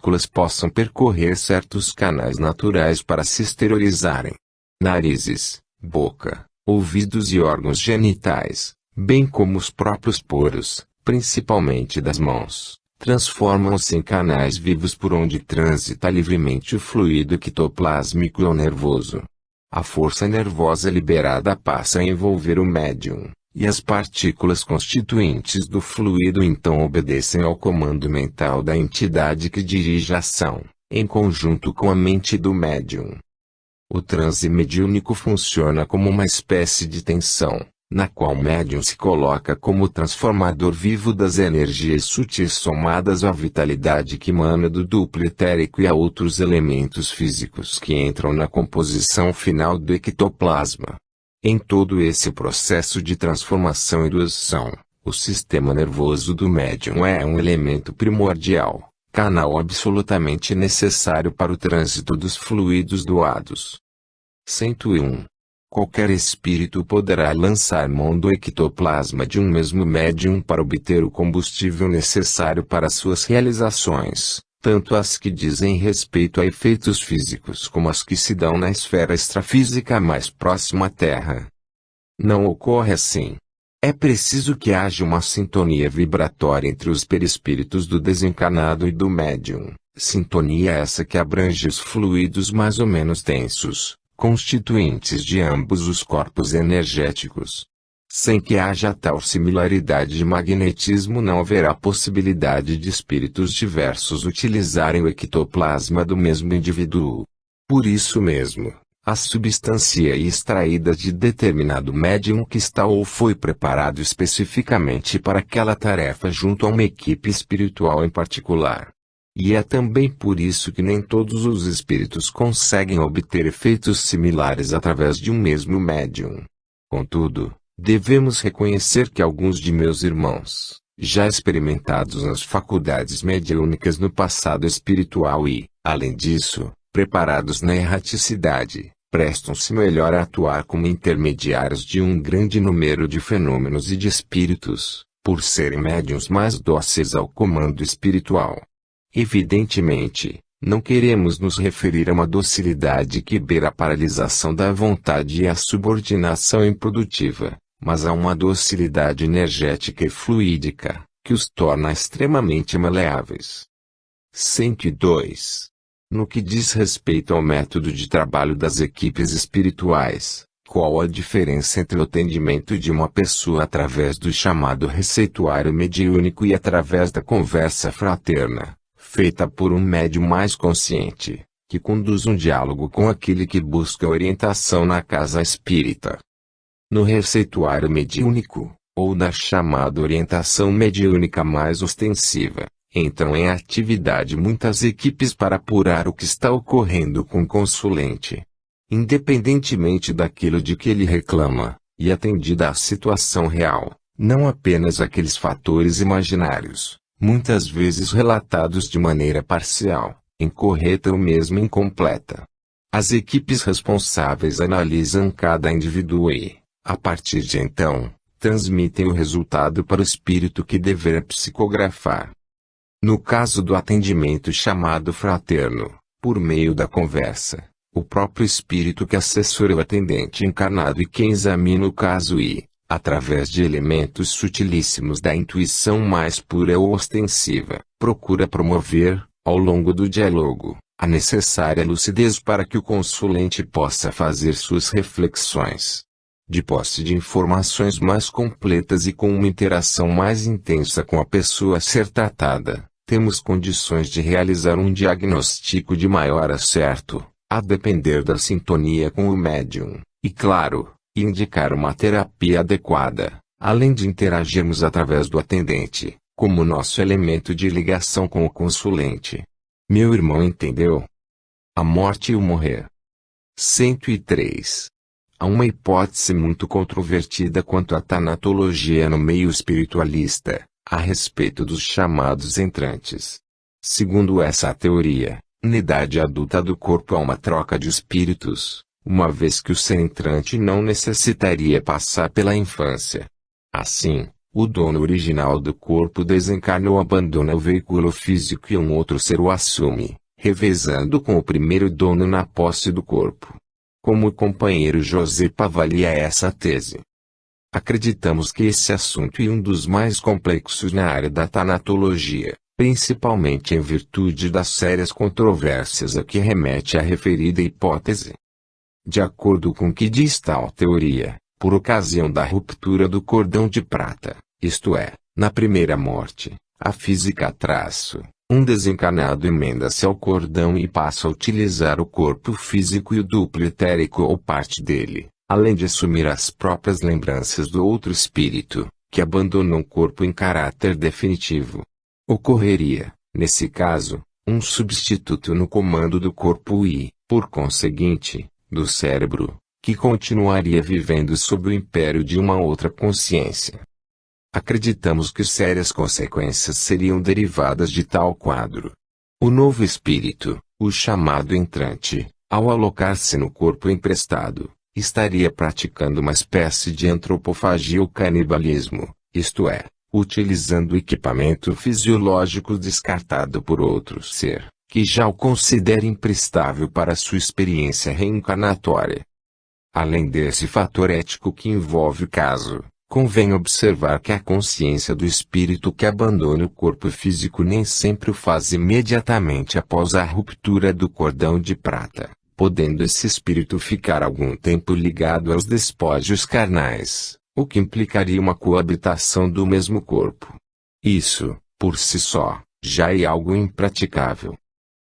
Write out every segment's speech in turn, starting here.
partículas possam percorrer certos canais naturais para se exteriorizarem. Narizes, boca, ouvidos e órgãos genitais, bem como os próprios poros, principalmente das mãos, transformam-se em canais vivos por onde transita livremente o fluido ectoplásmico ou nervoso. A força nervosa liberada passa a envolver o médium, e as partículas constituintes do fluido então obedecem ao comando mental da entidade que dirige a ação, em conjunto com a mente do médium. O transe mediúnico funciona como uma espécie de tensão, na qual o médium se coloca como transformador vivo das energias sutis somadas à vitalidade que emana do duplo etérico e a outros elementos físicos que entram na composição final do ectoplasma. Em todo esse processo de transformação e doação, o sistema nervoso do médium é um elemento primordial, canal absolutamente necessário para o trânsito dos fluidos doados. 101. Qualquer espírito poderá lançar mão do ectoplasma de um mesmo médium para obter o combustível necessário para suas realizações, tanto as que dizem respeito a efeitos físicos como as que se dão na esfera extrafísica mais próxima à Terra. Não ocorre assim. É preciso que haja uma sintonia vibratória entre os perispíritos do desencarnado e do médium, sintonia essa que abrange os fluidos mais ou menos tensos, constituintes de ambos os corpos energéticos. Sem que haja tal similaridade de magnetismo não haverá possibilidade de espíritos diversos utilizarem o ectoplasma do mesmo indivíduo. Por isso mesmo, a substância extraída de determinado médium que está ou foi preparado especificamente para aquela tarefa junto a uma equipe espiritual em particular. E é também por isso que nem todos os espíritos conseguem obter efeitos similares através de um mesmo médium. Contudo, devemos reconhecer que alguns de meus irmãos, já experimentados nas faculdades mediúnicas no passado espiritual e, além disso, preparados na erraticidade, prestam-se melhor a atuar como intermediários de um grande número de fenômenos e de espíritos, por serem médiuns mais dóceis ao comando espiritual. Evidentemente, não queremos nos referir a uma docilidade que beira a paralisação da vontade e a subordinação improdutiva, mas a uma docilidade energética e fluídica, que os torna extremamente maleáveis. 102. No que diz respeito ao método de trabalho das equipes espirituais, qual a diferença entre o atendimento de uma pessoa através do chamado receituário mediúnico e através da conversa fraterna, feita por um médium mais consciente, que conduz um diálogo com aquele que busca orientação na casa espírita? No receituário mediúnico, ou na chamada orientação mediúnica mais ostensiva, entram em atividade muitas equipes para apurar o que está ocorrendo com o consulente. Independentemente daquilo de que ele reclama, e atendida à situação real, não apenas aqueles fatores imaginários, muitas vezes relatados de maneira parcial, incorreta ou mesmo incompleta. As equipes responsáveis analisam cada indivíduo e, a partir de então, transmitem o resultado para o espírito que deverá psicografar. No caso do atendimento chamado fraterno, por meio da conversa, o próprio espírito que assessora o atendente encarnado e quem examina o caso e, através de elementos sutilíssimos da intuição mais pura ou ostensiva, procura promover, ao longo do diálogo, a necessária lucidez para que o consulente possa fazer suas reflexões. De posse de informações mais completas e com uma interação mais intensa com a pessoa a ser tratada, temos condições de realizar um diagnóstico de maior acerto, a depender da sintonia com o médium, e claro, indicar uma terapia adequada, além de interagirmos através do atendente, como nosso elemento de ligação com o consulente. Meu irmão entendeu? A morte e o morrer. 103. Há uma hipótese muito controvertida quanto à tanatologia no meio espiritualista, a respeito dos chamados entrantes. Segundo essa teoria, na idade adulta do corpo há uma troca de espíritos, uma vez que o ser entrante não necessitaria passar pela infância. Assim, O dono original do corpo desencarna ou abandona o veículo físico e um outro ser o assume, revezando com o primeiro dono na posse do corpo. Como o companheiro Josepa avalia essa tese? Acreditamos que esse assunto é um dos mais complexos na área da tanatologia, principalmente em virtude das sérias controvérsias a que remete a referida hipótese. De acordo com o que diz tal teoria, por ocasião da ruptura do cordão de prata, isto é, na primeira morte, a física um desencarnado emenda-se ao cordão e passa a utilizar o corpo físico e o duplo etérico ou parte dele, além de assumir as próprias lembranças do outro espírito, que abandonou o corpo em caráter definitivo. Ocorreria, nesse caso, um substituto no comando do corpo e, por conseguinte, do cérebro, que continuaria vivendo sob o império de uma outra consciência. Acreditamos que sérias consequências seriam derivadas de tal quadro. O novo espírito, o chamado entrante, ao alocar-se no corpo emprestado, estaria praticando uma espécie de antropofagia ou canibalismo, isto é, utilizando o equipamento fisiológico descartado por outro ser, que já o considera imprestável para sua experiência reencarnatória. Além desse fator ético que envolve o caso, convém observar que a consciência do espírito que abandona o corpo físico nem sempre o faz imediatamente após a ruptura do cordão de prata, podendo esse espírito ficar algum tempo ligado aos despojos carnais, o que implicaria uma coabitação do mesmo corpo. Isso, por si só, já é algo impraticável.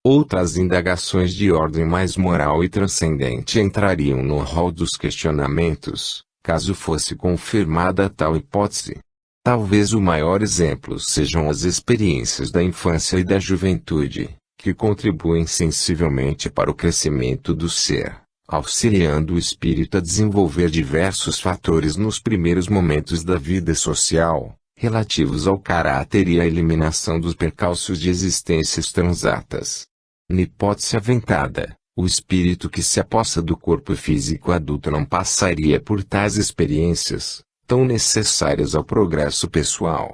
Outras indagações de ordem mais moral e transcendente entrariam no rol dos questionamentos, caso fosse confirmada tal hipótese. Talvez o maior exemplo sejam as experiências da infância e da juventude, que contribuem sensivelmente para o crescimento do ser, auxiliando o espírito a desenvolver diversos fatores nos primeiros momentos da vida social, relativos ao caráter e à eliminação dos percalços de existências transatas. Na hipótese aventada, o espírito que se apossa do corpo físico adulto não passaria por tais experiências, tão necessárias ao progresso pessoal.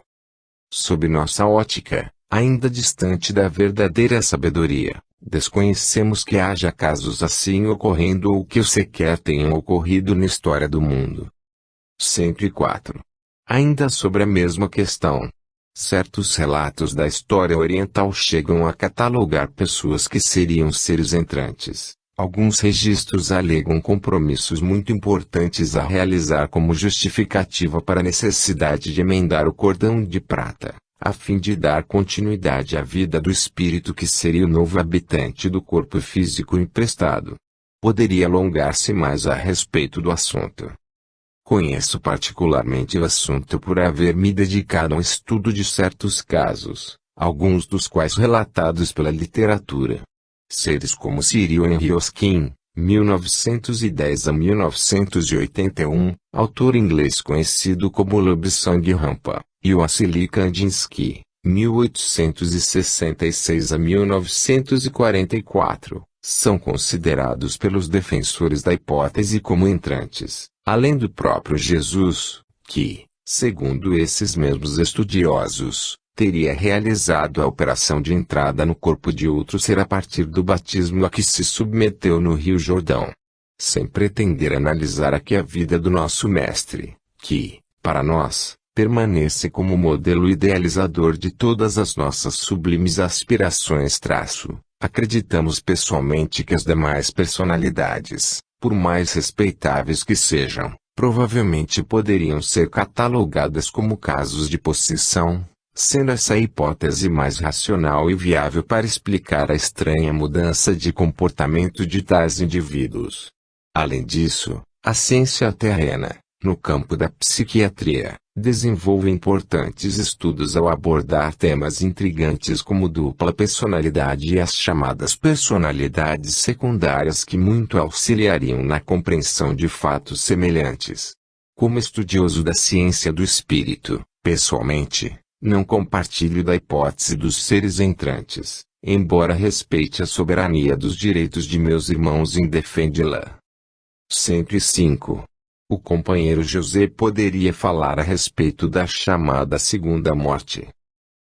Sob nossa ótica, ainda distante da verdadeira sabedoria, desconhecemos que haja casos assim ocorrendo ou que sequer tenham ocorrido na história do mundo. 104. Ainda sobre a mesma questão. Certos relatos da história oriental chegam a catalogar pessoas que seriam seres entrantes. Alguns registros alegam compromissos muito importantes a realizar como justificativa para a necessidade de emendar o cordão de prata, a fim de dar continuidade à vida do espírito que seria o novo habitante do corpo físico emprestado. Poderia alongar-se mais a respeito do assunto. Conheço particularmente o assunto por haver me dedicado ao estudo de certos casos, alguns dos quais relatados pela literatura. Seres como Cyril Henry Hoskin, 1910 a 1981, autor inglês conhecido como Lobsang Rampa, e Wassily Kandinsky, 1866 a 1944, são considerados pelos defensores da hipótese como entrantes, além do próprio Jesus, que, segundo esses mesmos estudiosos, teria realizado a operação de entrada no corpo de outro ser a partir do batismo a que se submeteu no Rio Jordão. Sem pretender analisar aqui a vida do nosso mestre, que, para nós, permanece como modelo idealizador de todas as nossas sublimes aspirações. Acreditamos pessoalmente que as demais personalidades, por mais respeitáveis que sejam, provavelmente poderiam ser catalogadas como casos de possessão, sendo essa a hipótese mais racional e viável para explicar a estranha mudança de comportamento de tais indivíduos. Além disso, a ciência terrena, no campo da psiquiatria, desenvolve importantes estudos ao abordar temas intrigantes como dupla personalidade e as chamadas personalidades secundárias que muito auxiliariam na compreensão de fatos semelhantes. Como estudioso da ciência do espírito, pessoalmente, não compartilho da hipótese dos seres entrantes, embora respeite a soberania dos direitos de meus irmãos em defendê-la. 105. O companheiro José poderia falar a respeito da chamada segunda morte.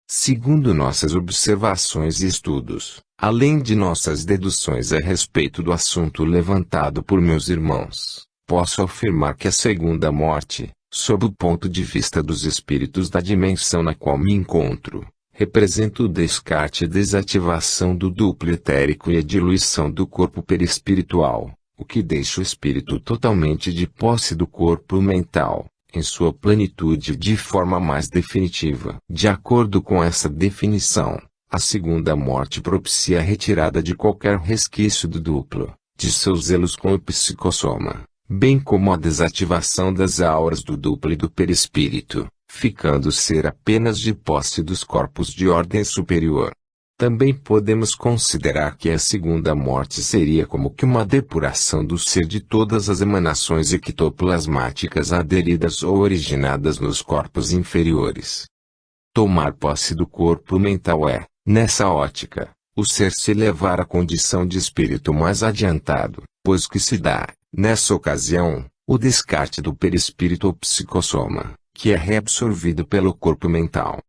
Segundo nossas observações e estudos, além de nossas deduções a respeito do assunto levantado por meus irmãos, posso afirmar que a segunda morte, sob o ponto de vista dos espíritos da dimensão na qual me encontro, representa o descarte e desativação do duplo etérico e a diluição do corpo perispiritual, o que deixa o espírito totalmente de posse do corpo mental, em sua plenitude de forma mais definitiva. De acordo com essa definição, a segunda morte propicia a retirada de qualquer resquício do duplo, de seus elos com o psicossoma, bem como a desativação das auras do duplo e do perispírito, ficando o ser apenas de posse dos corpos de ordem superior. Também podemos considerar que a segunda morte seria como que uma depuração do ser de todas as emanações ectoplasmáticas aderidas ou originadas nos corpos inferiores. Tomar posse do corpo mental é, nessa ótica, o ser se elevar à condição de espírito mais adiantado, pois que se dá, nessa ocasião, o descarte do perispírito ou psicossoma, que é reabsorvido pelo corpo mental.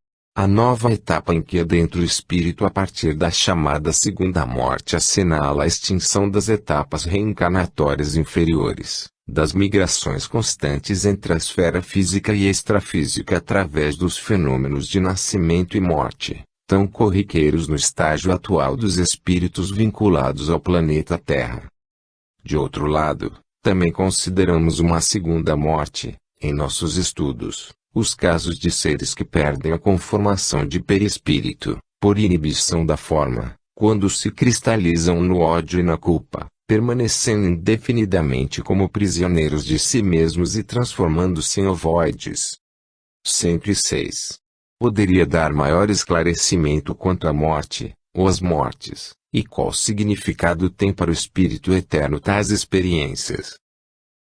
A nova etapa em que adentra o espírito a partir da chamada segunda morte assinala a extinção das etapas reencarnatórias inferiores, das migrações constantes entre a esfera física e extrafísica através dos fenômenos de nascimento e morte, tão corriqueiros no estágio atual dos espíritos vinculados ao planeta Terra. De outro lado, também consideramos uma segunda morte, em nossos estudos, os casos de seres que perdem a conformação de perispírito, por inibição da forma, quando se cristalizam no ódio e na culpa, permanecendo indefinidamente como prisioneiros de si mesmos e transformando-se em ovoides. 106. Poderia dar maior esclarecimento quanto à morte, ou às mortes, e qual significado tem para o espírito eterno tais experiências?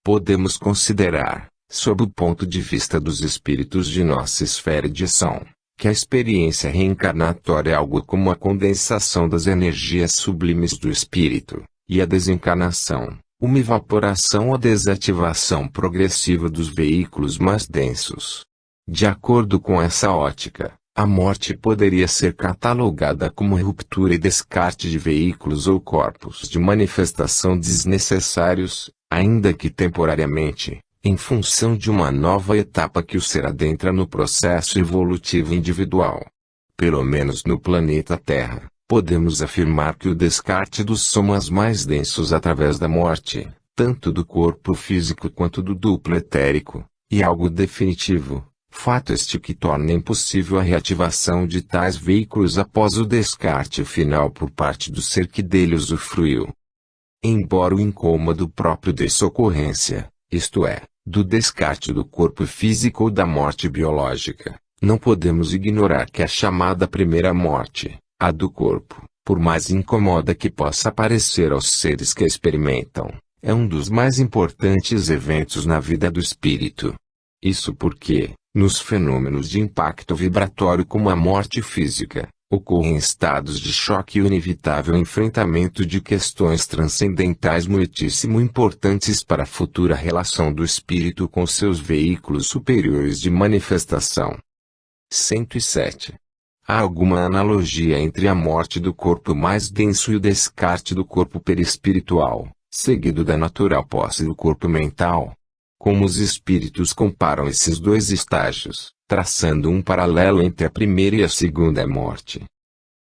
Podemos considerar, sob o ponto de vista dos espíritos de nossa esfera de ação, que a experiência reencarnatória é algo como a condensação das energias sublimes do espírito, e a desencarnação, uma evaporação ou desativação progressiva dos veículos mais densos. De acordo com essa ótica, a morte poderia ser catalogada como ruptura e descarte de veículos ou corpos de manifestação desnecessários, ainda que temporariamente, em função de uma nova etapa que o ser adentra no processo evolutivo individual. Pelo menos no planeta Terra, podemos afirmar que o descarte dos somas mais densos através da morte, tanto do corpo físico quanto do duplo etérico, é algo definitivo, fato este que torna impossível a reativação de tais veículos após o descarte final por parte do ser que dele usufruiu. Embora o incômodo próprio dessa ocorrência, isto é, do descarte do corpo físico ou da morte biológica, não podemos ignorar que a chamada primeira morte, a do corpo, por mais incômoda que possa parecer aos seres que a experimentam, é um dos mais importantes eventos na vida do espírito. Isso porque, nos fenômenos de impacto vibratório como a morte física, ocorrem estados de choque e o inevitável enfrentamento de questões transcendentais muitíssimo importantes para a futura relação do espírito com seus veículos superiores de manifestação. 107. Há alguma analogia entre a morte do corpo mais denso e o descarte do corpo perispiritual, seguido da natural posse do corpo mental? Como os espíritos comparam esses dois estágios, traçando um paralelo entre a primeira e a segunda morte?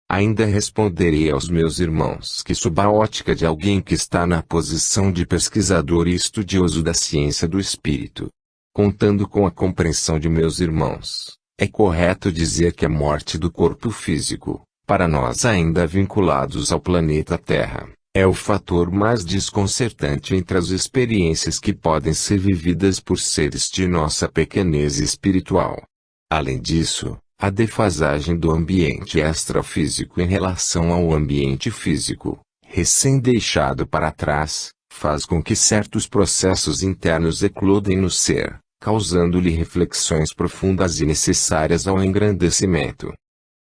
Ainda responderei aos meus irmãos que, sob a ótica de alguém que está na posição de pesquisador e estudioso da ciência do espírito, contando com a compreensão de meus irmãos, é correto dizer que a morte do corpo físico, para nós ainda vinculados ao planeta Terra, é o fator mais desconcertante entre as experiências que podem ser vividas por seres de nossa pequenez espiritual. Além disso, a defasagem do ambiente extrafísico em relação ao ambiente físico, recém-deixado para trás, faz com que certos processos internos eclodem no ser, causando-lhe reflexões profundas e necessárias ao engrandecimento.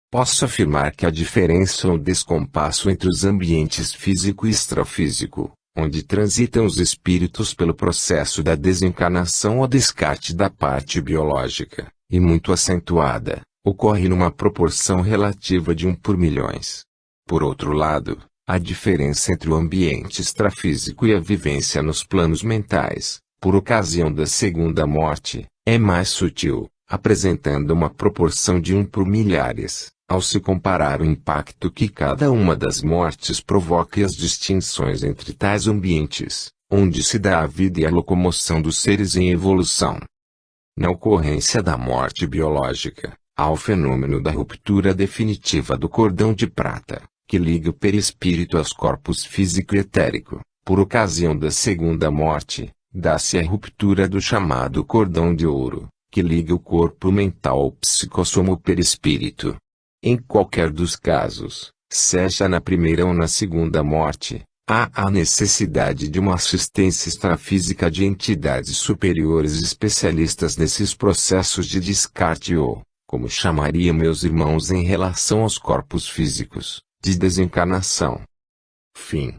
Posso afirmar que a diferença ou descompasso entre os ambientes físico e extrafísico, onde transitam os espíritos pelo processo da desencarnação ou descarte da parte biológica, e muito acentuada, ocorre numa proporção relativa de 1 por milhões. Por outro lado, a diferença entre o ambiente extrafísico e a vivência nos planos mentais, por ocasião da segunda morte, é mais sutil, apresentando uma proporção de 1 por milhares, ao se comparar o impacto que cada uma das mortes provoca e as distinções entre tais ambientes, onde se dá a vida e a locomoção dos seres em evolução. Na ocorrência da morte biológica, há o fenômeno da ruptura definitiva do cordão de prata, que liga o perispírito aos corpos físico e etérico. Por ocasião da segunda morte, dá-se a ruptura do chamado cordão de ouro, que liga o corpo mental ao psicossoma ou perispírito. Em qualquer dos casos, seja na primeira ou na segunda morte, há a necessidade de uma assistência extrafísica de entidades superiores especialistas nesses processos de descarte ou, como chamaria meus irmãos em relação aos corpos físicos, de desencarnação. Fim.